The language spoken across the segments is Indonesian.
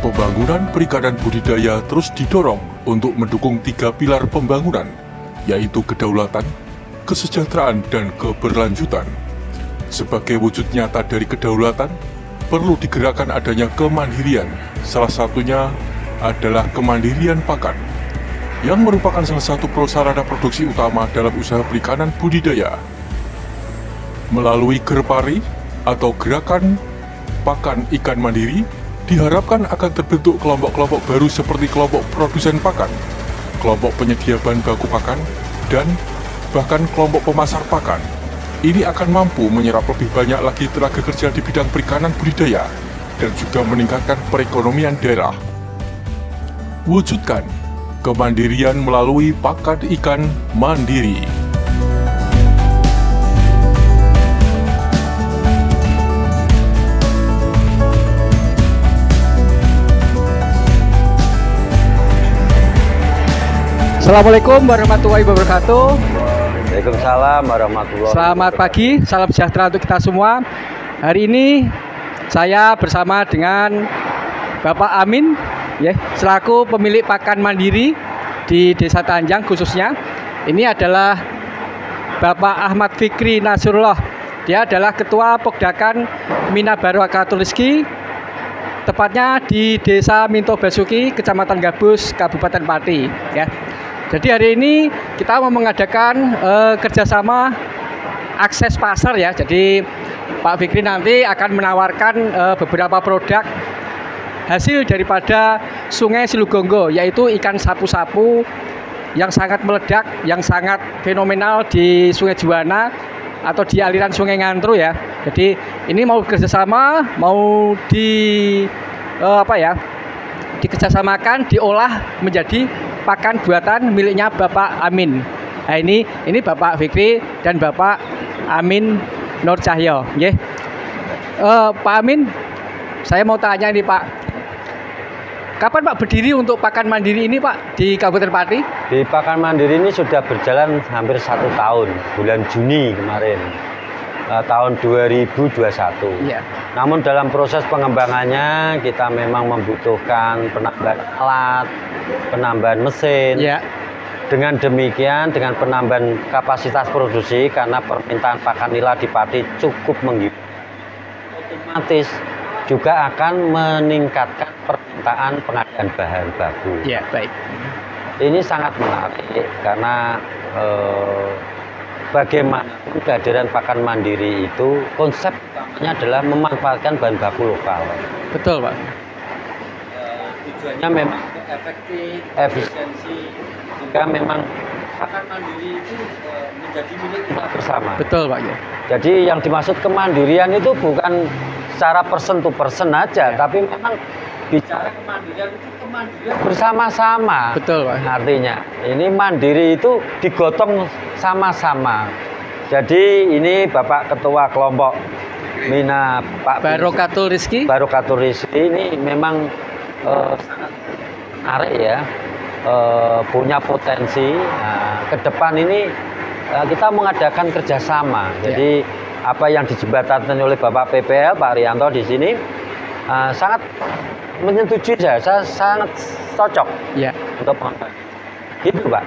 Pembangunan perikanan budidaya terus didorong untuk mendukung 3 pilar pembangunan, yaitu kedaulatan, kesejahteraan, dan keberlanjutan. Sebagai wujud nyata dari kedaulatan, perlu digerakkan adanya kemandirian. Salah satunya adalah kemandirian pakan, yang merupakan salah satu prasarana produksi utama dalam usaha perikanan budidaya. Melalui Gerpari atau Gerakan Pakan Ikan Mandiri, diharapkan akan terbentuk kelompok-kelompok baru seperti kelompok produsen pakan, kelompok penyedia bahan baku pakan, dan bahkan kelompok pemasar pakan. Ini akan mampu menyerap lebih banyak lagi tenaga kerja di bidang perikanan budidaya dan juga meningkatkan perekonomian daerah. Wujudkan kemandirian melalui pakan ikan mandiri. Assalamualaikum warahmatullahi wabarakatuh. Waalaikumsalam warahmatullahi wabarakatuh. Selamat pagi, salam sejahtera untuk kita semua. Hari ini saya bersama dengan Bapak Amin, selaku pemilik pakan mandiri di Desa Tanjang khususnya. Ini adalah Bapak Ahmad Fikri Nasrullah. Dia adalah Ketua Pokdakan Mina Barakatul Rizki, tepatnya di Desa Minto Basuki, Kecamatan Gabus, Kabupaten Pati. Jadi hari ini kita mau mengadakan kerjasama akses pasar ya. Jadi Pak Fikri nanti akan menawarkan beberapa produk hasil daripada Sungai Silugonggo, yaitu ikan sapu-sapu yang sangat meledak, yang sangat fenomenal di Sungai Juwana atau di aliran Sungai Ngantru ya. Jadi ini mau kerjasama, mau dikerjasamakan, diolah menjadi pakan buatan miliknya Bapak Amin. Nah ini Bapak Fikri dan Bapak Amin Nur Cahyo. Pak Amin, saya mau tanya ini Pak, kapan Pak berdiri untuk pakan mandiri ini Pak di Kabupaten Pati? Di pakan mandiri ini sudah berjalan hampir 1 tahun, bulan Juni kemarin, tahun 2021. Ya. Namun dalam proses pengembangannya kita memang membutuhkan penambahan alat, penambahan mesin. Ya. Dengan demikian, dengan penambahan kapasitas produksi, karena permintaan pakan nila di Pati cukup menggila, otomatis juga akan meningkatkan permintaan pengadaan bahan baku. Ya, baik. Ini sangat menarik karena bagaimana kehadiran pakan mandiri itu konsep utamanya adalah memanfaatkan bahan baku lokal. Betul Pak. Tujuannya memang efektif, efisiensi, sehingga memang pakan mandiri itu menjadi milik kita bersama. Betul Pak ya. Jadi yang dimaksud kemandirian itu bukan secara person to person aja, tapi memang bicara kemandirian itu kemandirian bersama-sama. Betul Pak. Artinya ini mandiri itu digotong sama-sama. Jadi ini Bapak Ketua Kelompok Mina Pak Barakatul Rizki. Barakatul Rizki ini memang sangat menarik ya, punya potensi. Nah, ke depan ini kita mengadakan kerjasama. Jadi apa yang dijembatani oleh Bapak PPL Pak Rianto di sini sangat menyetujui saya sangat cocok untuk pengembangan. Gitu Pak.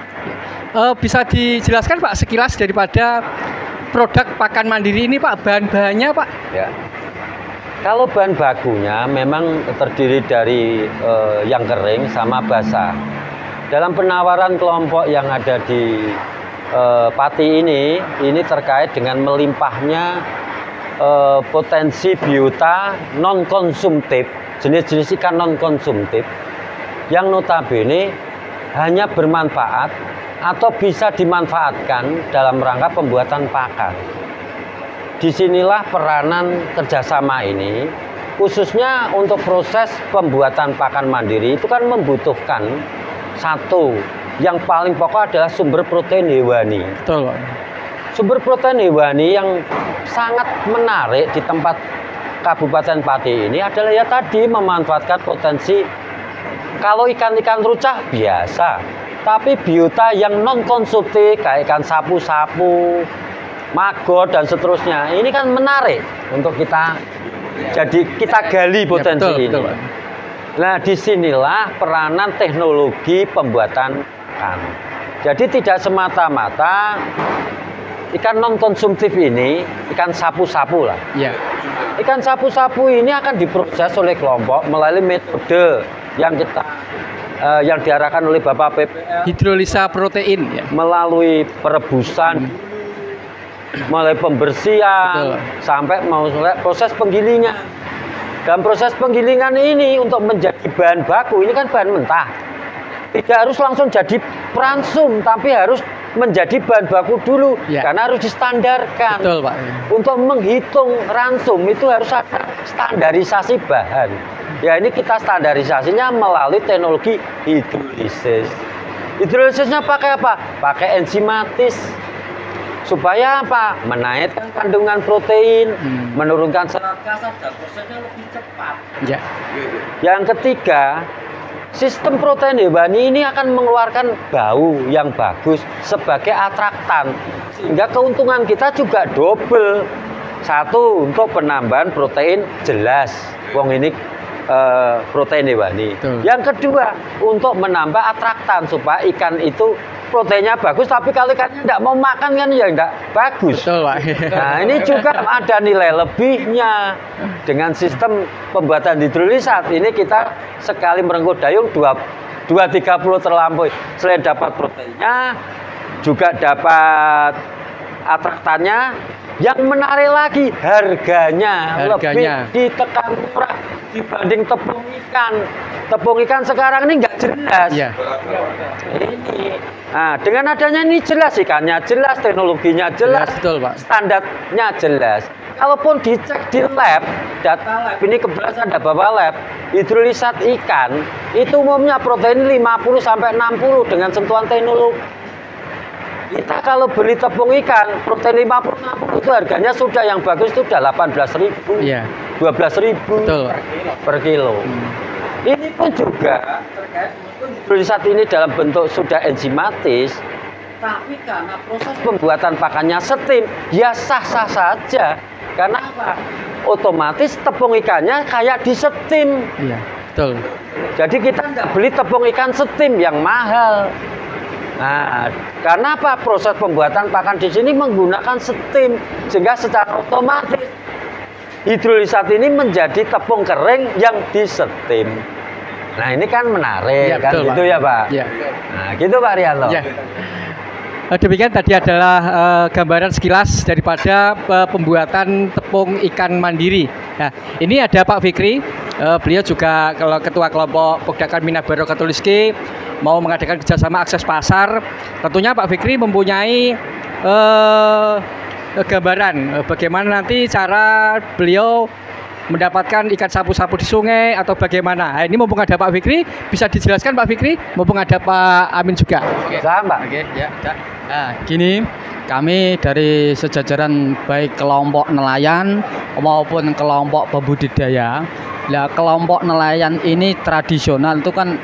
Bisa dijelaskan Pak sekilas daripada produk pakan mandiri ini Pak, bahan-bahannya Pak? Ya. Kalau bahan bakunya memang terdiri dari yang kering sama basah. Dalam penawaran kelompok yang ada di Pati ini terkait dengan melimpahnya potensi biota non konsumtif, jenis-jenis ikan non konsumtif yang notabene hanya bermanfaat atau bisa dimanfaatkan dalam rangka pembuatan pakan. Disinilah peranan kerjasama ini, khususnya untuk proses pembuatan pakan mandiri itu kan membutuhkan satu, yang paling pokok adalah sumber protein hewani. Betul. Sumber protein hewani yang sangat menarik di tempat Kabupaten Pati ini adalah ya tadi memanfaatkan potensi. Kalau ikan-ikan rucah biasa, tapi biota yang non konsumtif kayak ikan sapu-sapu, maggot dan seterusnya, ini kan menarik untuk kita gali potensi ini. Betul. Nah, disinilah peranan teknologi pembuatan ikan. Jadi tidak semata-mata ikan non konsumtif ini, ikan sapu-sapu lah. Ya. Ikan sapu-sapu ini akan diproses oleh kelompok melalui metode yang yang diarahkan oleh Bapak PPL. Hidrolisa protein ya. Melalui perebusan, mulai pembersihan, sampai mulai proses penggilingan. Dan proses penggilingan ini untuk menjadi bahan baku, ini kan bahan mentah. Tidak harus langsung jadi ransum, tapi harus menjadi bahan baku dulu. Ya. Karena harus distandarkan. Betul, Pak. Untuk menghitung ransum itu harus ada standarisasi bahan. Ya, ini kita standarisasinya melalui teknologi hidrolisis. Hidrolisisnya pakai apa? Pakai enzimatis. Supaya apa? Menaikkan kandungan protein, menurunkan serat kasar dan prosesnya lebih cepat. Ya. Yang ketiga, sistem protein hewani ini akan mengeluarkan bau yang bagus sebagai atraktan, sehingga keuntungan kita juga double. Satu, untuk penambahan protein jelas, wong ini protein hewani. Betul. Yang kedua, untuk menambah atraktan supaya ikan itu proteinnya bagus, tapi kalau ikannya tidak mau makan kan ya tidak bagus. Betul, Pak. Nah, ini juga ada nilai lebihnya. Dengan sistem pembuatan hidrolisat ini kita sekali merengkuh dayung 2-3 puluh terlampaui. Selain dapat proteinnya, juga dapat atraktannya. Yang menarik lagi harganya lebih ditekan murah dibanding tepung ikan. Tepung ikan sekarang ini nggak jelas. Ya. Ini. Nah, dengan adanya ini jelas ikannya jelas, teknologinya jelas, betul, Pak. Standarnya jelas. Kalaupun dicek di lab, data lab ini kebetulan ada bapak lab, hidrolisat ikan itu umumnya protein 50 sampai 60 dengan sentuhan teknologi. Kita kalau beli tepung ikan protein 50 itu harganya sudah yang bagus itu sudah 18.000, iya. 12.000 per kilo. Ini pun juga terkait hidrolisat ini dalam bentuk sudah enzimatis, tapi karena proses pembuatan pakannya steam, ya sah-sah saja. Karena apa? Otomatis tepung ikannya kayak di steam. Iya, betul. Jadi kita nggak beli tepung ikan steam yang mahal. Nah, karena apa? Proses pembuatan pakan di sini menggunakan steam, sehingga secara otomatis hidrolisat ini menjadi tepung kering yang di steam. Nah, ini kan menarik, ya, kan betul, gitu Pak. Ya, Pak. Ya. Nah, gitu Pak Rianto. Ya. Demikian tadi adalah gambaran sekilas daripada pembuatan tepung ikan mandiri. Nah, ini ada Pak Fikri. Beliau juga kalau ketua kelompok Pogdakan Minabaro Katuliski mau mengadakan kerjasama akses pasar. Tentunya Pak Fikri mempunyai gambaran bagaimana nanti cara beliau mendapatkan ikan sapu-sapu di sungai atau bagaimana. Nah, ini mumpung ada Pak Fikri, bisa dijelaskan Pak Fikri, mumpung ada Pak Amin juga. Oke, Mbak. Oke, ya. Nah, gini, kami dari sejajaran baik kelompok nelayan maupun kelompok pembudidaya. Nah, kelompok nelayan ini tradisional itu kan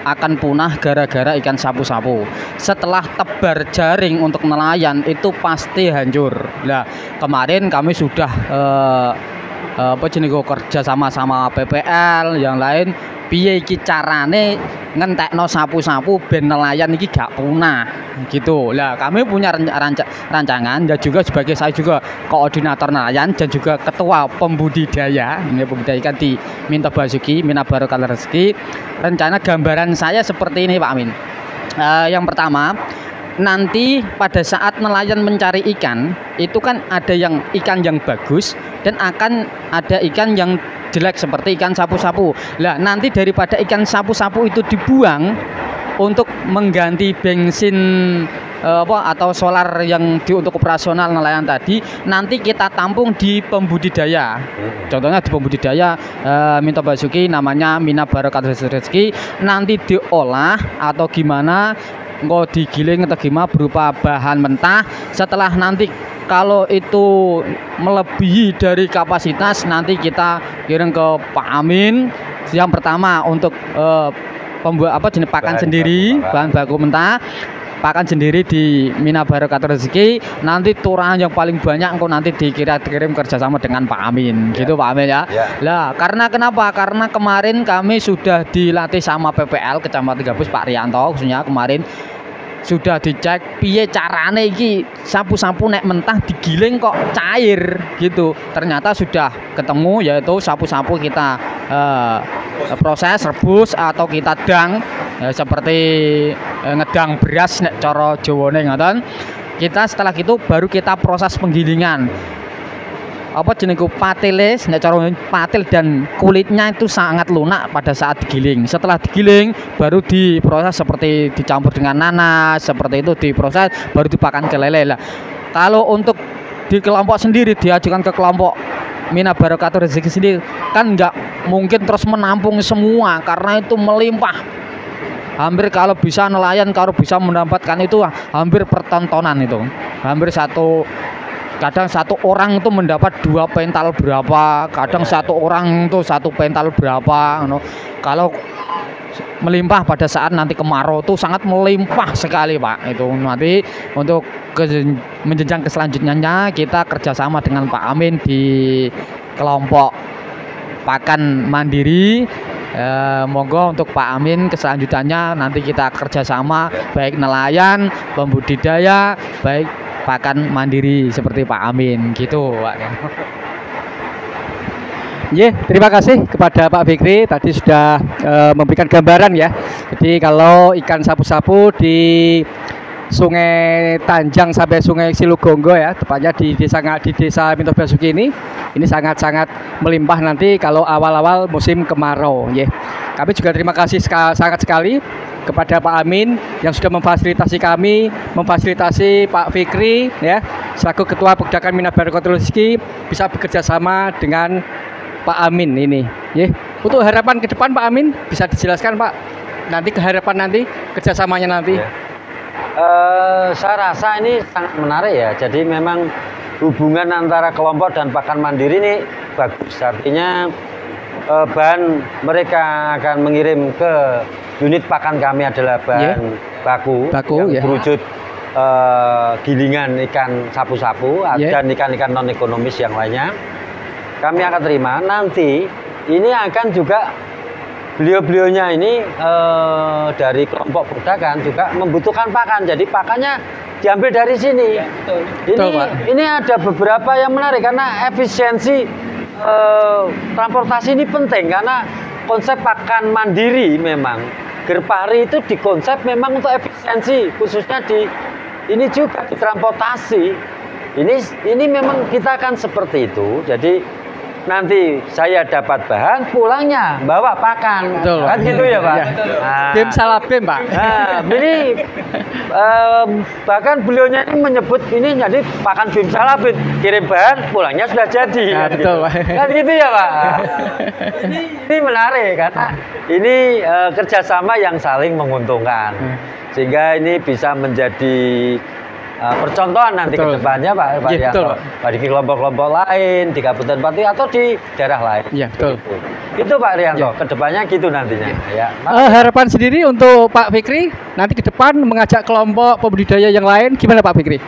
akan punah gara-gara ikan sapu-sapu. Setelah tebar jaring untuk nelayan itu pasti hancur. Nah, kemarin kami sudah kerja sama PPL yang lain piye iki carane ngentekno sapu-sapu ben nelayan iki gak punah gitu. Lah kami punya rancangan dan juga sebagai saya juga koordinator nelayan dan juga ketua pembudidaya ikan di Minto Basuki Minabaro Katuliski. Rencana gambaran saya seperti ini Pak Amin. Yang pertama, nanti pada saat nelayan mencari ikan itu kan ada yang ikan yang bagus dan akan ada ikan yang jelek seperti ikan sapu-sapu. Lah nanti daripada ikan sapu-sapu itu dibuang untuk mengganti bensin atau solar yang untuk operasional nelayan tadi, nanti kita tampung di pembudidaya. Contohnya di pembudidaya Minto Basuki namanya Minabaro Katuliski, nanti diolah atau gimana nggak digiling atau gimana berupa bahan mentah. Setelah nanti kalau itu melebihi dari kapasitas, nanti kita kirim ke Pak Amin. Yang pertama untuk jenis pakan sendiri, bahan baku mentah. pakan sendiri di Mina Barokah Rezeki, nanti turahan yang paling banyak engkau nanti dikirim kerjasama dengan Pak Amin, gitu Pak Amin ya. Lah, karena kenapa? Karena kemarin kami sudah dilatih sama PPL Kecamatan Gabus Pak Rianto, khususnya kemarin sudah dicek piye carane iki sapu-sapu nek mentah digiling kok cair gitu. Ternyata sudah ketemu, yaitu sapu-sapu kita proses rebus atau kita dang seperti ngedang beras nek cara Jawane ngoten. Kita setelah itu baru kita proses penggilingan. Apa jenengku patilis, nek cara patil dan kulitnya itu sangat lunak pada saat digiling. Setelah digiling baru diproses seperti dicampur dengan nanas, seperti itu diproses baru dipakan ke lele lah. Kalau untuk di kelompok sendiri diajukan ke kelompok Mina Barokah Rezeki sendiri kan nggak mungkin terus menampung semua karena itu melimpah. Hampir kalau bisa nelayan kalau bisa mendapatkan itu hampir pertontonan itu. Hampir kadang satu orang itu mendapat 2 pental berapa, kadang satu orang itu 1 pental berapa. Kalau melimpah pada saat nanti kemarau itu sangat melimpah sekali Pak. Itu nanti untuk menjenjang ke selanjutnya kita kerjasama dengan Pak Amin di kelompok pakan mandiri. Monggo untuk Pak Amin keselanjutannya nanti kita kerjasama baik nelayan, pembudidaya, baik pakan mandiri seperti Pak Amin gitu Pak. Terima kasih kepada Pak Fikri tadi sudah memberikan gambaran ya. Jadi kalau ikan sapu-sapu di Sungai Tanjang sampai Sungai Silugonggo ya, tepatnya di desa Minto Basuki ini sangat-sangat melimpah nanti kalau awal-awal musim kemarau ya. Kami juga terima kasih sangat sekali kepada Pak Amin yang sudah memfasilitasi kami, memfasilitasi Pak Fikri ya selaku Ketua Pegdakan Mina Barokah Rezeki bisa bekerja sama dengan Pak Amin ini ya. Untuk harapan ke depan Pak Amin bisa dijelaskan Pak, nanti keharapan nanti kerjasamanya nanti ya. Saya rasa ini sangat menarik ya. Jadi memang hubungan antara kelompok dan pakan mandiri ini bagus. Artinya bahan mereka akan mengirim ke unit pakan kami adalah bahan baku yang berwujud gilingan ikan sapu-sapu dan ikan-ikan non ekonomis yang lainnya. Kami akan terima. Nanti ini akan juga beliau-beliaunya ini dari kelompok Pegdakan juga membutuhkan pakan. Jadi pakannya diambil dari sini. Ini ada beberapa yang menarik karena efisiensi transportasi ini penting karena konsep pakan mandiri memang Gerpari itu dikonsep memang untuk efisiensi khususnya di ini juga di transportasi. Ini memang kita akan seperti itu. Jadi nanti saya dapat bahan, pulangnya bawa pakan. Betul, kan gitu ya Pak? Bim salah bim Pak. Ini bahkan beliaunya ini menyebut ini jadi pakan bim salah bim, kirim bahan, pulangnya sudah jadi. Betul Pak. Kan gitu ya Pak? Ini menarik karena ini kerjasama yang saling menguntungkan. Sehingga ini bisa menjadi percontohan nanti ke depannya Pak Rianto, di kelompok-kelompok lain di Kabupaten Pati atau di daerah lain. Iya betul. Itu Pak Rianto, ke depannya gitu nantinya. Harapan sendiri untuk Pak Fikri nanti ke depan mengajak kelompok pembudidaya yang lain gimana Pak Fikri?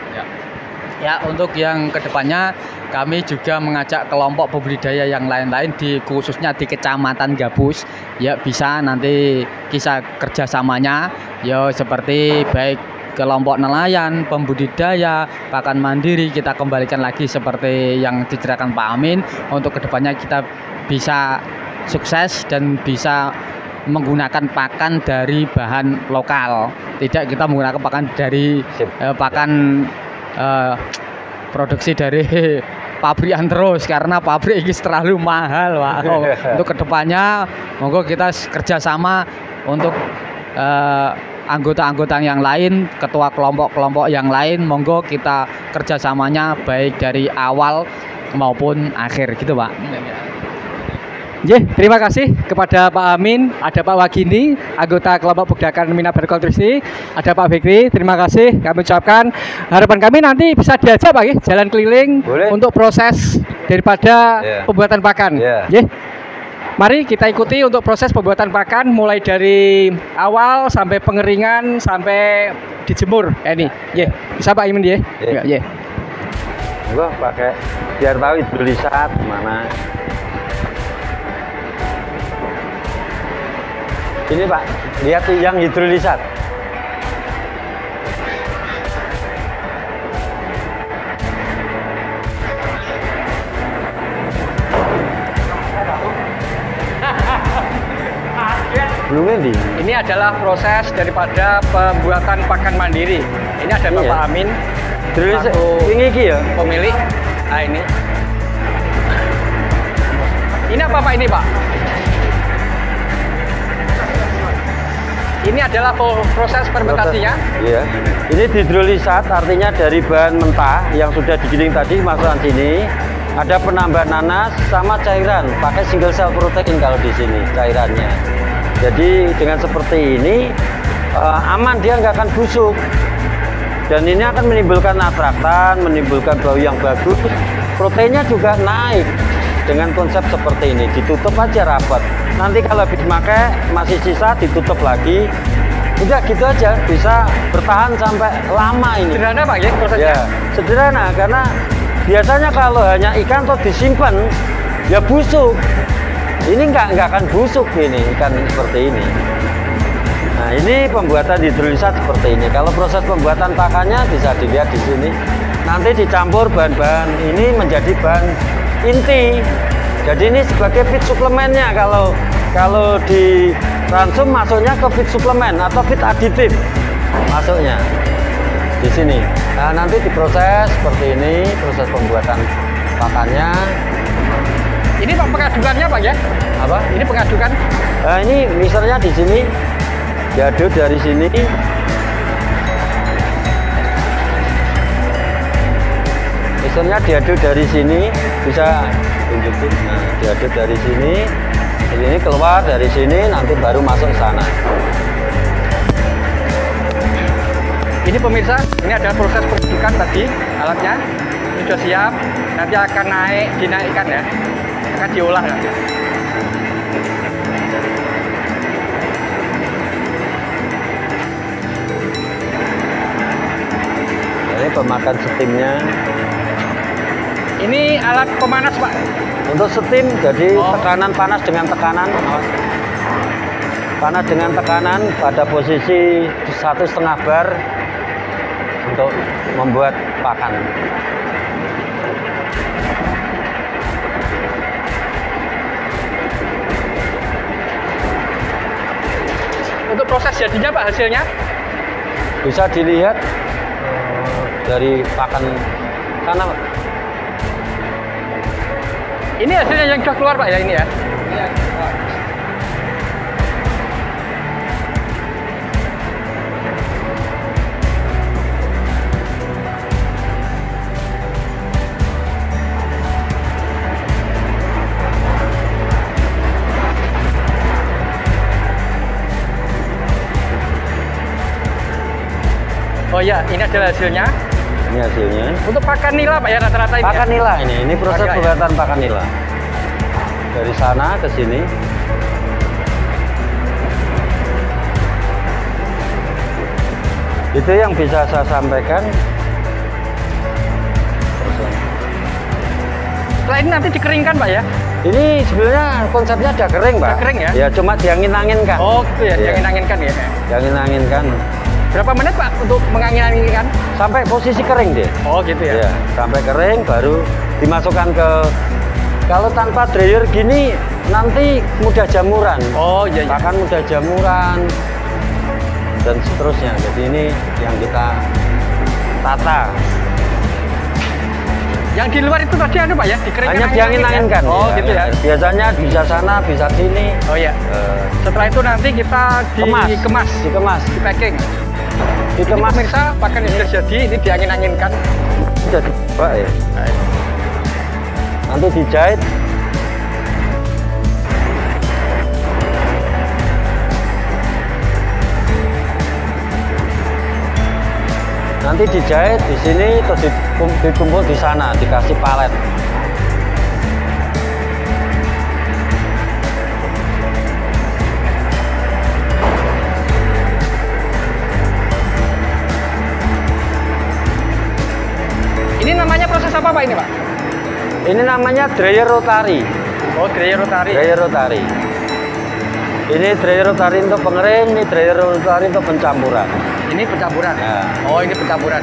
Ya untuk yang kedepannya kami juga mengajak kelompok pembudidaya yang lain-lain khususnya di Kecamatan Gabus ya bisa nanti kisah kerjasamanya ya seperti baik kelompok nelayan, pembudidaya, pakan mandiri kita kembalikan lagi seperti yang diceritakan Pak Amin untuk kedepannya kita bisa sukses dan bisa menggunakan pakan dari bahan lokal, tidak kita menggunakan pakan dari pakan produksi dari pabrikan terus karena pabrik ini terlalu mahal Pak. Untuk kedepannya monggo kita kerjasama untuk anggota-anggota yang lain, ketua kelompok-kelompok yang lain, monggo kita kerjasamanya baik dari awal maupun akhir gitu Pak. Terima kasih kepada Pak Amin, ada Pak Wagini, anggota kelompok Pegdakan Mina Barokah Rezeki, ada Pak Fikri, terima kasih kami ucapkan. Harapan kami nanti bisa diajak Pak jalan keliling. Boleh. Untuk proses daripada pembuatan pakan. Mari kita ikuti untuk proses pembuatan pakan mulai dari awal sampai pengeringan sampai dijemur. Ini, bisa Pak Imin ya? Ya. Gua pakai biar tahu hidrolisat mana. Ini Pak, lihat yang hidrolisat. Ini adalah proses daripada pembuatan pakan mandiri. Ini ada Bapak Amin, ini ya pemilik. Nah ini. Ini apa Pak ini Pak? Ini adalah proses fermentasinya. Iya. Ini hidrolisat, artinya dari bahan mentah yang sudah digiling tadi masukkan sini. Ada penambahan nanas sama cairan, pakai single cell protein kalau di sini cairannya. Jadi dengan seperti ini aman, dia nggak akan busuk. Dan ini akan menimbulkan atraktan, menimbulkan bau yang bagus. Proteinnya juga naik dengan konsep seperti ini. Ditutup aja rapat. Nanti kalau habis pakai masih sisa ditutup lagi. Udah gitu aja, bisa bertahan sampai lama ini. Sederhana Pak ya prosesnya? Ya, sederhana karena biasanya kalau hanya ikan atau disimpan ya busuk. Ini nggak akan busuk ini ikan seperti ini. Nah ini pembuatan hidrolisat seperti ini. Kalau proses pembuatan pakannya bisa dilihat di sini. Nanti dicampur bahan-bahan ini menjadi bahan inti. Jadi ini sebagai feed suplemennya. Kalau di Transum masuknya ke feed suplemen atau feed aditif masuknya di sini. Nah nanti diproses seperti ini proses pembuatan pakannya. Ini Pak pengadukannya Pak ya? Apa? Ini pengadukan? Nah, ini mixernya di sini, diaduk dari sini. Mixernya diaduk dari sini, bisa tunjukin. Nah, diaduk dari sini, ini keluar dari sini, nanti baru masuk ke sana. Ini pemirsa, ini ada proses pengadukan tadi, alatnya ini sudah siap. Nanti akan dinaikkan ya. Akan diolah nanti. Ini pemakan steamnya. Ini alat pemanas Pak. Untuk steam, jadi tekanan panas dengan tekanan. Panas dengan tekanan pada posisi 1,5 bar untuk membuat pakan. Untuk proses jadinya Pak hasilnya? Bisa dilihat dari pakan sana. Ini hasilnya yang sudah keluar Pak ya ini ya? Iya. Oh iya, ini adalah hasilnya. Ini hasilnya. Untuk pakan nila Pak ya rata-rata ini. Pakan ya? nila ini proses Pakan, pembuatan pakan nila. Dari sana ke sini. Itu yang bisa saya sampaikan. Setelah ini nanti dikeringkan Pak ya? Ini sebenarnya konsepnya udah kering Pak. Udah kering ya? Ya cuma diangin-anginkan. Oh gitu ya, Iya. diangin-anginkan ya? Diangin-anginkan. Berapa menit Pak untuk mengangin-anginkan? Sampai posisi kering deh. Oh gitu ya? Ya, sampai kering baru dimasukkan ke. Kalau tanpa dryer gini nanti mudah jamuran. Oh iya. Bahkan mudah jamuran dan seterusnya. Jadi ini yang kita tata. Yang di luar itu tadi Pak ya? Dikeringkan. Hanya diangin-anginkan. Oh gitu ya? Biasanya bisa sana, bisa sini. Oh iya. Setelah itu nanti kita dikemas, di packing. Dikemas. Ini pemirsa, pakan yang sudah jadi ini diangin-anginkan. Sudah dibuka ya. Nanti dijahit. Nanti dijahit di sini terus dikumpul di sana, dikasih palet. apa ini Pak? Ini namanya dryer rotari. Oh, dryer rotari. Dryer rotari. Ini dryer rotari untuk pengering, ini dryer rotari untuk pencampuran. Ini pencampuran. Ya. Oh, ini pencampuran.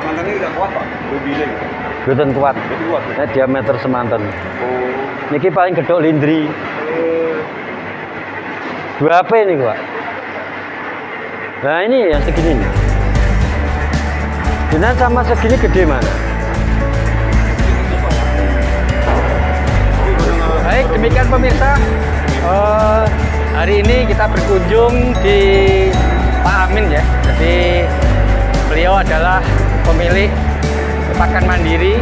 Mantannya udah kuat Pak, mobilnya. Boten kuat. Jadi kuat. Ini diameter semanten. Oh. Niki paling gedok lindri. 2 HP ini Pak. Nah ini yang segini nih. Dengan sama segini gede mana? Baik, demikian pemirsa. Hari ini kita berkunjung di Pak Amin ya. Jadi beliau adalah pemilik pakan mandiri,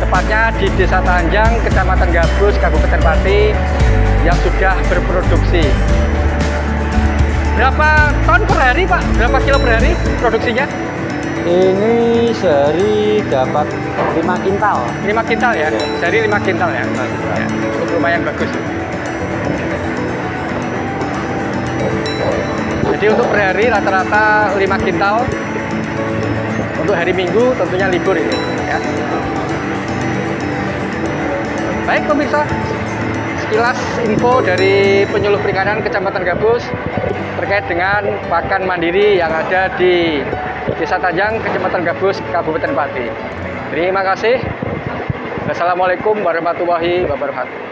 tepatnya di Desa Tanjang, Kecamatan Gabus, Kabupaten Pati, yang sudah berproduksi. Berapa ton per hari Pak? Berapa kilo per hari produksinya? Ini sehari dapat 5 kintal. 5 kintal ya? Sehari 5 kintal ya? Ya, cukup lumayan bagus. Jadi untuk per hari rata-rata 5 kintal. Untuk hari Minggu tentunya libur ini ya. Baik pemirsa, sekilas info dari penyuluh perikanan Kecamatan Gabus terkait dengan pakan mandiri yang ada di Desa Tanjang, Kecamatan Gabus, Kabupaten Pati. Terima kasih. Wassalamualaikum warahmatullahi wabarakatuh.